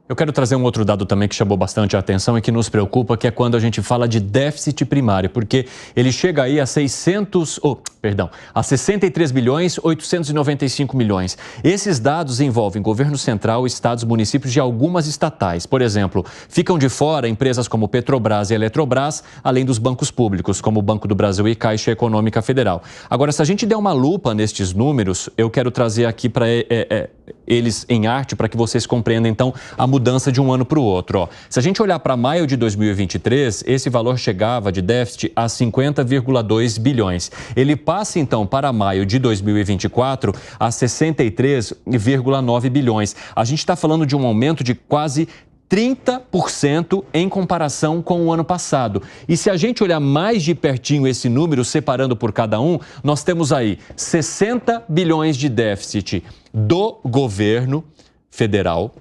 Eu quero trazer um outro dado também que chamou bastante a atenção e que nos preocupa, que é quando a gente fala de déficit primário, porque ele chega aí a 63 bilhões 895 milhões. Esses dados envolvem governo central, estados, municípios e algumas estatais. Por exemplo, ficam de fora empresas como Petrobras e Eletrobras, além dos bancos públicos, como o Banco do Brasil e Caixa Econômica Federal. Agora, se a gente der uma lupa nestes números, eu quero trazer aqui para eles em arte para que vocês compreendam, então, a mudança de um ano para o outro. Ó. Se a gente olhar para maio de 2023, esse valor chegava de déficit a 50,2 bilhões. Ele passa, então, para maio de 2024 a 63,9 bilhões. A gente está falando de um aumento de quase 30% em comparação com o ano passado. E se a gente olhar mais de pertinho esse número, separando por cada um, nós temos aí 60 bilhões de déficit do governo federal.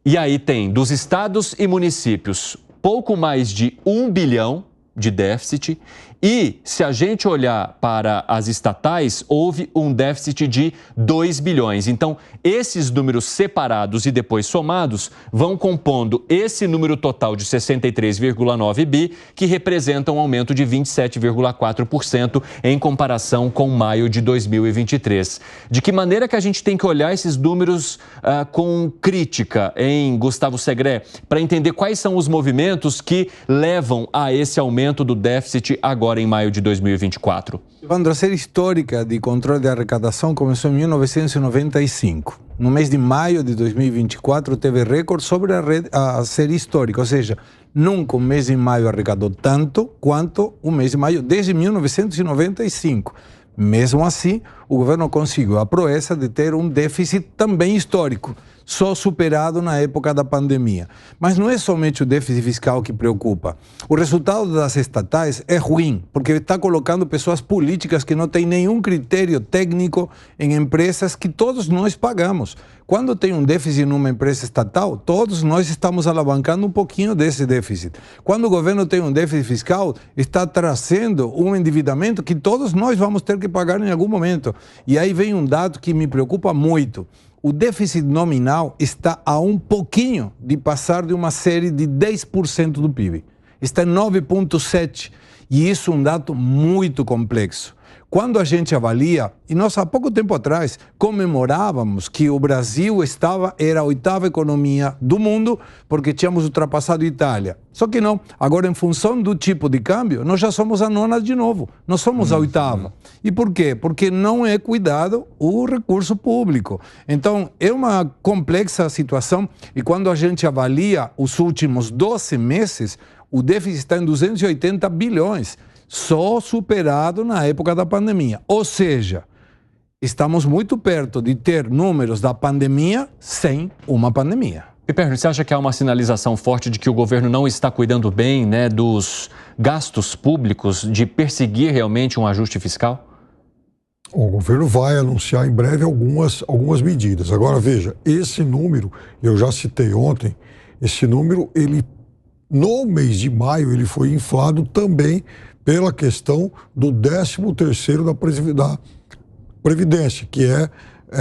E aí tem dos estados e municípios pouco mais de 1 bilhão de déficit. E se a gente olhar para as estatais, houve um déficit de 2 bilhões. Então, esses números separados e depois somados vão compondo esse número total de 63,9 bi, que representa um aumento de 27,4% em comparação com maio de 2023. De que maneira que a gente tem que olhar esses números com crítica, hein, Gustavo Segré, para entender quais são os movimentos que levam a esse aumento do déficit agora em maio de 2024? Quando a série histórica de controle de arrecadação começou em 1995. No mês de maio de 2024 teve recorde sobre a série histórica, ou seja, nunca um mês de maio arrecadou tanto quanto o mês de maio desde 1995. Mesmo assim, o governo conseguiu a proeza de ter um déficit também histórico, só superado na época da pandemia. Mas não é somente o déficit fiscal que preocupa. O resultado das estatais é ruim, porque está colocando pessoas políticas que não têm nenhum critério técnico em empresas que todos nós pagamos. Quando tem um déficit numa empresa estatal, todos nós estamos alavancando um pouquinho desse déficit. Quando o governo tem um déficit fiscal, está trazendo um endividamento que todos nós vamos ter que pagar em algum momento. E aí vem um dado que me preocupa muito. O déficit nominal está a um pouquinho de passar de uma série de 10% do PIB. Está em 9,7%. E isso é um dado muito complexo. Quando a gente avalia, e nós há pouco tempo atrás comemorávamos que o Brasil era a 8ª economia do mundo porque tínhamos ultrapassado a Itália. Só que não, agora em função do tipo de câmbio, nós já somos a 9ª de novo, nós somos a 8ª. E por quê? Porque não é cuidado o recurso público. Então, é uma complexa situação e quando a gente avalia os últimos 12 meses, o déficit está em 280 bilhões. Só superado na época da pandemia. Ou seja, estamos muito perto de ter números da pandemia sem uma pandemia. Piperno, você acha que há uma sinalização forte de que o governo não está cuidando bem, né, dos gastos públicos, de perseguir realmente um ajuste fiscal? O governo vai anunciar em breve algumas medidas. Agora, veja, esse número, eu já citei ontem, esse número, no mês de maio, ele foi inflado também pela questão do 13º da Previdência, que é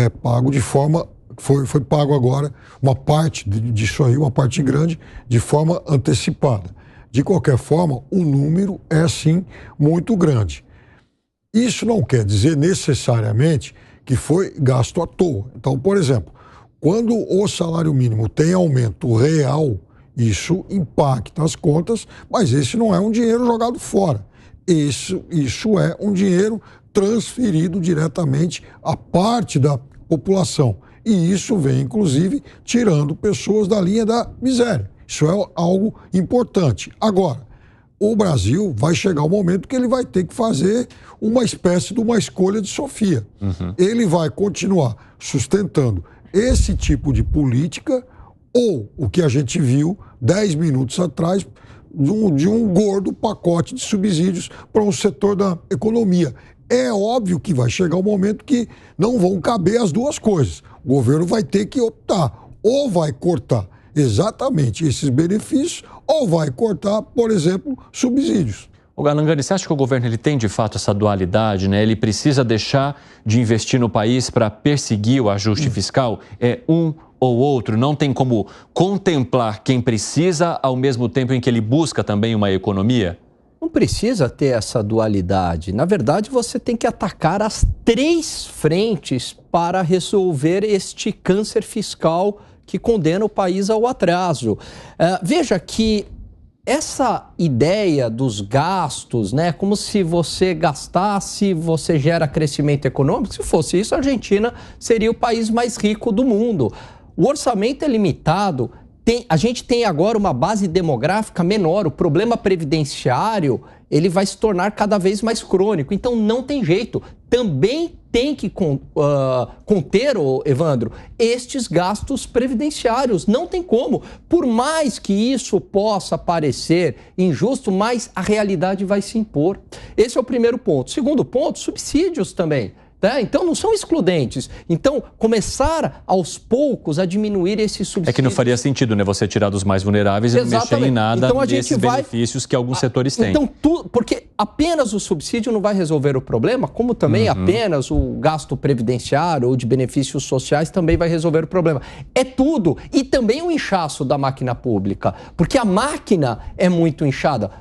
pago de forma, foi pago agora, uma parte disso aí, uma parte grande, de forma antecipada. De qualquer forma, o número é sim muito grande. Isso não quer dizer necessariamente que foi gasto à toa. Então, por exemplo, quando o salário mínimo tem aumento real, isso impacta as contas, mas esse não é um dinheiro jogado fora. Isso é um dinheiro transferido diretamente à parte da população. E isso vem, inclusive, tirando pessoas da linha da miséria. Isso é algo importante. Agora, o Brasil vai chegar um momento que ele vai ter que fazer uma espécie de uma escolha de Sofia. Ele vai continuar sustentando esse tipo de política ou o que a gente viu 10 minutos atrás, de um gordo pacote de subsídios para um setor da economia. É óbvio que vai chegar um momento que não vão caber as duas coisas. O governo vai ter que optar, ou vai cortar exatamente esses benefícios, ou vai cortar, por exemplo, subsídios. O Galangani, você acha que o governo ele tem de fato essa dualidade, né? Ele precisa deixar de investir no país para perseguir o ajuste fiscal? É um ou outro? Não tem como contemplar quem precisa ao mesmo tempo em que ele busca também uma economia? Não precisa ter essa dualidade. Na verdade, você tem que atacar as 3 frentes para resolver este câncer fiscal que condena o país ao atraso. Veja que essa ideia dos gastos, né, como se você gastasse, você gera crescimento econômico, se fosse isso, a Argentina seria o país mais rico do mundo. O orçamento é limitado. A gente tem agora uma base demográfica menor, o problema previdenciário ele vai se tornar cada vez mais crônico, então não tem jeito. Também tem que conter, Evandro, estes gastos previdenciários, não tem como. Por mais que isso possa parecer injusto, mas a realidade vai se impor. Esse é o primeiro ponto. Segundo ponto, subsídios também. Então, não são excludentes. Então, começar aos poucos a diminuir esses subsídios. É que não faria sentido, né? Você tirar dos mais vulneráveis e não mexer em nada desses benefícios que alguns setores têm. Então, porque apenas o subsídio não vai resolver o problema, como também apenas o gasto previdenciário ou de benefícios sociais também vai resolver o problema. É tudo. E também o inchaço da máquina pública, porque a máquina é muito inchada.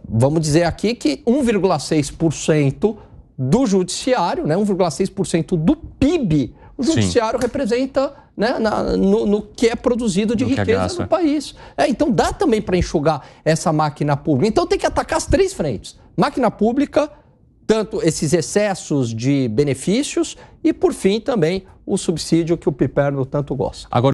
Vamos dizer aqui que 1,6% do judiciário, né, 1,6% do PIB, o judiciário representa, né, no que é produzido de riqueza no país. Então dá também para enxugar essa máquina pública. Então tem que atacar as 3 frentes. Máquina pública, tanto esses excessos de benefícios e, por fim, também o subsídio que o Piperno tanto gosta. Agora,